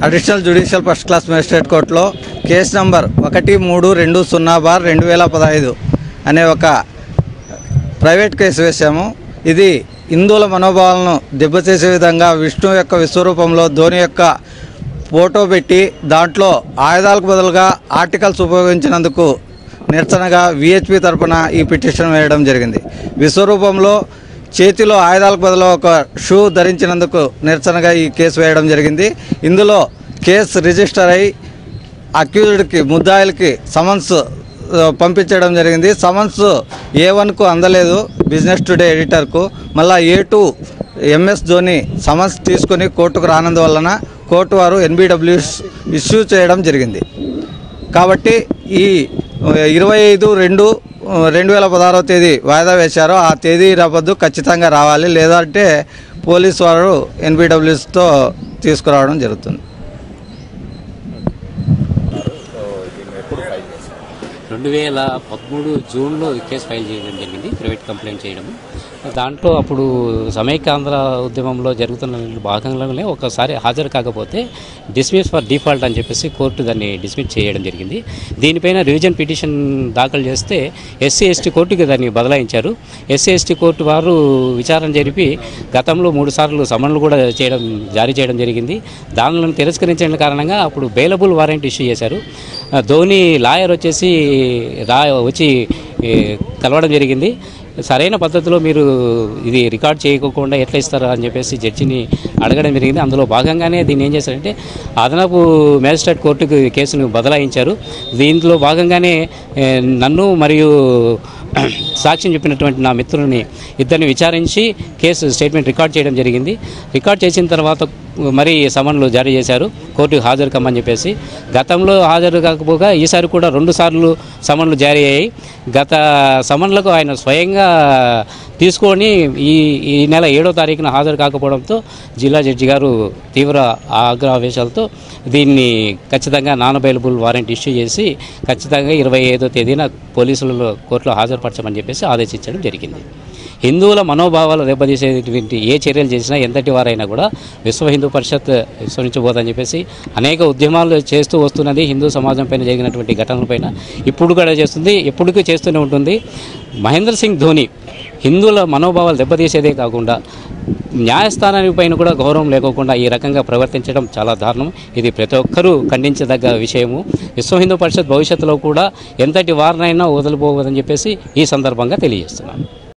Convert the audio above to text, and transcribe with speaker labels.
Speaker 1: Additional judicial first class magistrate కోర్టులో case number 1320/2015 అనే ఒక ప్రైవేట్ కేసు వేశాము. ఇది హిందువుల మనోభావాలను దెబ్బతీసే విధంగా విష్ణు యొక్క విశ్వరూపంలో ధోని యొక్క ఫోటో పెట్టి దాంట్లో ఆయుధాలకు బదులుగా ఆర్టికల్స్ ఉపయోగించినందుకు నిరసనగా విహెచ్పి తరఫున ఈ పిటిషన్ వేయడం జరిగింది. విశ్వరూపంలో చేతిలో ఆయుధాలకు బదులు ఒక షూ ధరించినందుకు నిరసనగా ఈ కేసు వేయడం జరిగింది. ఇందులో కేసు రిజిస్టర్ అయి అక్యూజ్డ్కి ముద్దాయిలకి సమన్స్ పంపించడం జరిగింది. సమన్స్ A1కు అందలేదు, బిజినెస్ టుడే ఎడిటర్కు. మళ్ళీ A2 MS ధోని సమన్స్ తీసుకొని కోర్టుకు రానందువలన కోర్టు వారు NBW ఇష్యూ చేయడం జరిగింది. కాబట్టి ఈ 25/2/2016 తేదీ వాయిదా వేశారో ఆ తేదీ రావద్దు, ఖచ్చితంగా రావాలి, లేదంటే పోలీసు వారు NBWతో తీసుకురావడం జరుగుతుంది.
Speaker 2: 2013 జూన్లో కేసు ఫైల్ చేయడం జరిగింది, ప్రైవేట్ కంప్లైంట్ చేయడం. దాంట్లో అప్పుడు సమైక్యాంధ్ర ఉద్యమంలో జరుగుతున్న భాగంలోనే ఒకసారి హాజరు కాకపోతే డిస్మిస్ ఫర్ డిఫాల్ట్ అని చెప్పేసి కోర్టు దాన్ని డిస్మిస్ చేయడం జరిగింది. దీనిపైన రివిజన్ పిటిషన్ దాఖలు చేస్తే SC/ST కోర్టుకి దాన్ని బదలాయించారు. SC/ST కోర్టు వారు విచారణ జరిపి గతంలో 3 సార్లు సమన్లు కూడా జారీ చేయడం జరిగింది. దానిని తిరస్కరించిన కారణంగా అప్పుడు బెయిలబుల్ వారెంట్ ఇష్యూ చేశారు. ధోని లాయర్ వచ్చి కలవడం జరిగింది. సరైన పద్ధతిలో మీరు ఇది రికార్డ్ చేయకుండా ఎట్లా ఇస్తారా అని చెప్పేసి జడ్జిని అడగడం జరిగింది. అందులో భాగంగానే దీన్ని ఏం చేశారంటే అదనపు మేజిస్ట్రేట్ కోర్టుకు కేసును బదలాయించారు. దీంట్లో భాగంగానే నన్ను మరియు సాక్ష్యం చెప్పినటువంటి నా మిత్రుని ఇద్దరిని విచారించి కేసు స్టేట్మెంట్ రికార్డ్ చేయడం జరిగింది. రికార్డ్ చేసిన తర్వాత మరి సమన్లు జారీ చేశారు, కోర్టుకు హాజరు కమ్మని చెప్పేసి. గతంలో హాజరు కాకపోగా ఈసారి కూడా 2 సార్లు సమన్లు జారీ అయ్యాయి. గత సమన్లకు ఆయన స్వయంగా తీసుకొని ఈ నెల 7వ తారీఖున హాజరు కాకపోవడంతో జిల్లా జడ్జి గారు తీవ్ర ఆగ్రహావేశాలతో దీన్ని ఖచ్చితంగా నాన్ అవైలబుల్ వారెంట్ ఇష్యూ చేసి ఖచ్చితంగా 25వ తేదీన పోలీసులలో కోర్టులో హాజరుపరచమని చెప్పేసి ఆదేశించడం జరిగింది. హిందువుల మనోభావాలు దెబ్బతీసేటువంటి ఏ చర్యలు చేసినా ఎంతటి వారైనా కూడా విశ్వ హిందూ పరిషత్ విస్మరించబోదని చెప్పేసి అనేక ఉద్యమాలు చేస్తూ వస్తున్నది. హిందూ సమాజం పైన జరిగినటువంటి ఘటనలపైన ఇప్పుడు కూడా చేస్తుంది, ఎప్పటికీ చేస్తూనే ఉంటుంది. మహేంద్ర సింగ్ ధోని హిందువుల మనోభావాలు దెబ్బతీసేదే కాకుండా న్యాయస్థానానికి పైన కూడా గౌరవం లేకోకుండా ఈ రకంగా ప్రవర్తించడం చాలా దారుణం. ఇది ప్రతి ఒక్కరూ ఖండించదగ్గ విషయము. విశ్వ హిందూ పరిషత్ భవిష్యత్తులో కూడా ఎంతటి వారినైనా వదిలిపోవద్దని చెప్పేసి ఈ సందర్భంగా తెలియజేస్తున్నాను.